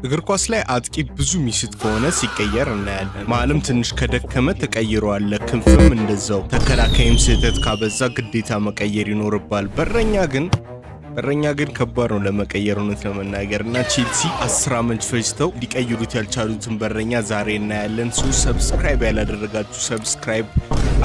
እግር ኳስ ላይ አጥቂ ብዙ ሚስት ከሆነ ሲቀየር እናያለን። ማለም ትንሽ ከደከመ ተቀይሯል። ክንፍም እንደዛው። ተከላካይም ስህተት ካበዛ ግዴታ መቀየር ይኖርባል። በረኛ ግን ከባድ ነው ለመቀየር እውነት ለመናገርና ቼልሲ 10 ዓመት ፈጅተው ሊቀይሩት ያልቻሉትን በረኛ ዛሬ እናያለን። ሰብስክራይብ ያላደረጋችሁ ሰብስክራይብ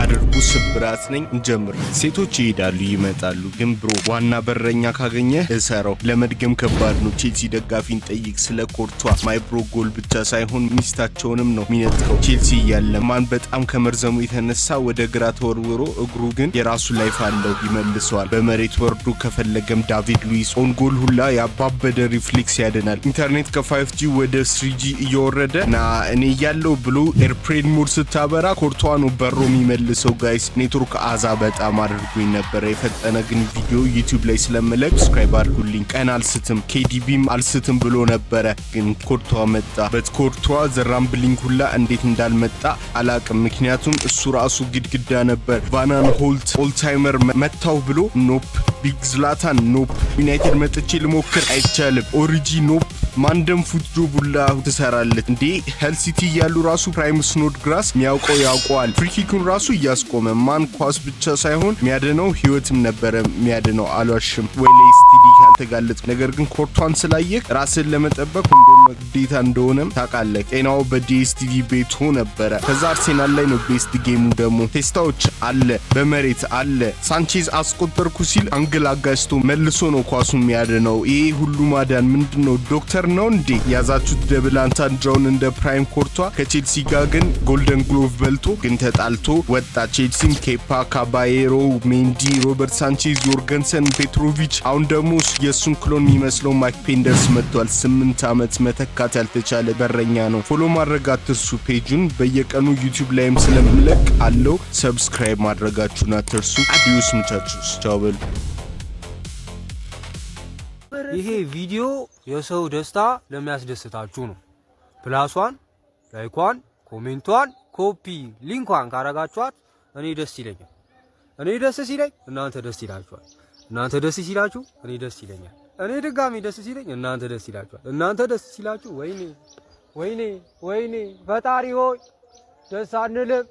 አድርጉ። ስብራት ነኝ። እንጀምር። ሴቶች ይሄዳሉ ይመጣሉ፣ ግን ብሮ ዋና በረኛ ካገኘ እሰረው። ለመድገም ከባድ ነው። ቼልሲ ደጋፊን ጠይቅ ስለ ኮርቷ። ማይብሮ ጎል ብቻ ሳይሆን ሚስታቸውንም ነው ሚነጥቀው። ቼልሲ እያለ ማን በጣም ከመርዘሙ የተነሳ ወደ ግራ ተወርውሮ እግሩ ግን የራሱ ላይፍ አለው ይመልሰዋል። በመሬት ወርዱ ከፈለገም ዳቪድ ሉዊስ ኦን ጎል ሁላ ያባበደ ሪፍሌክስ ያደናል። ኢንተርኔት ከ5G ወደ 3G እየወረደ ና እኔ ያለው ብሎ ኤርፕሌን ሞድ ስታበራ ኮርቷ ነው በሮ የሚመልሰው። ጋይስ ኔትወርክ አዛ በጣም አድርጎኝ ነበር። የፈጠነ ግን ቪዲዮ ዩቲዩብ ላይ ስለምለቅ ሰብስክራይብ አድርጉልኝ። ቀን አልስትም KDBም አልስትም ብሎ ነበረ፣ ግን ኮርቷ መጣ። በትኮርቷ ዘራምብሊንግ ሁላ እንዴት እንዳልመጣ አላቅም፣ ምክንያቱም እሱ ራሱ ግድግዳ ነበር። ቫናን ሆልት ኦልታይመር መታው ብሎ ኖፕ። ቢግ ዝላታን ኖፕ። ዩናይትድ መጥቼ ልሞክር አይቻልም። ኦሪጂ ኖፕ። ማንደም ፉትጆ ቡላ ትሰራለች እንዴ? ሄል ሲቲ ያሉ ራሱ ፕራይም ስኖድ ግራስ ሚያውቀው ያውቀዋል። ፍሪኪኩን ራሱ እያስቆመ ማን ኳስ ብቻ ሳይሆን ሚያደነው ህይወትም ነበረ ሚያደነው። አልዋሽም። ዌሌስቲዲ ያልተጋለጥ ነገር ግን ኮርቷን ስላየክ ራስን ለመጠበቅ ሁሉም ግዴታ እንደሆነም ታውቃለህ። ጤናው በዲኤስቲቪ ቤቱ ነበረ። ከዛ አርሴናል ላይ ነው ቤስት ጌሙ ደግሞ። ቴስታዎች አለ፣ በመሬት አለ። ሳንቼዝ አስቆጠርኩ ሲል አንግል አጋጭቶ መልሶ ነው ኳሱን የሚያድነው። ይሄ ሁሉ ማዳን ምንድነው? ዶክተር ነው እንዴ? ያዛችሁት ደብል አንታንድራውን እንደ ፕራይም ኮርቷ። ከቼልሲ ጋር ግን ጎልደን ግሎቭ በልቶ ግን ተጣልቶ ወጣ። ቼልሲም ኬፓ፣ ካባየሮ፣ ሜንዲ፣ ሮበርት ሳንቼዝ፣ ዮርገንሰን፣ ፔትሮቪች፣ አሁን ደግሞ የሱን ክሎን የሚመስለው ማይክ ፔንደርስ መጥቷል። 8 ዓመት መተካት ያልተቻለ በረኛ ነው። ፎሎ ማድረግ አትርሱ። ፔጁን በየቀኑ ዩቲዩብ ላይም ስለምለቅ አለው። ሰብስክራይብ ማድረጋችሁን አትርሱ። አዲዮስ ሙቻችሁስ ቻው በሉ። ይሄ ቪዲዮ የሰው ደስታ ለሚያስደስታችሁ ነው። ፕላሷን፣ ላይኳን፣ ኮሜንቷን፣ ኮፒ ሊንኳን ካረጋችኋት እኔ ደስ ይለኛል። እኔ ደስ ሲለኝ እናንተ ደስ ይላችኋል። እናንተ ደስ ሲላችሁ እኔ ደስ ይለኛል። እኔ ድጋሚ ደስ ሲለኝ እናንተ ደስ ይላችኋል። እናንተ ደስ ሲላችሁ ወይኔ ፈጣሪ ሆይ ደስ አንልም።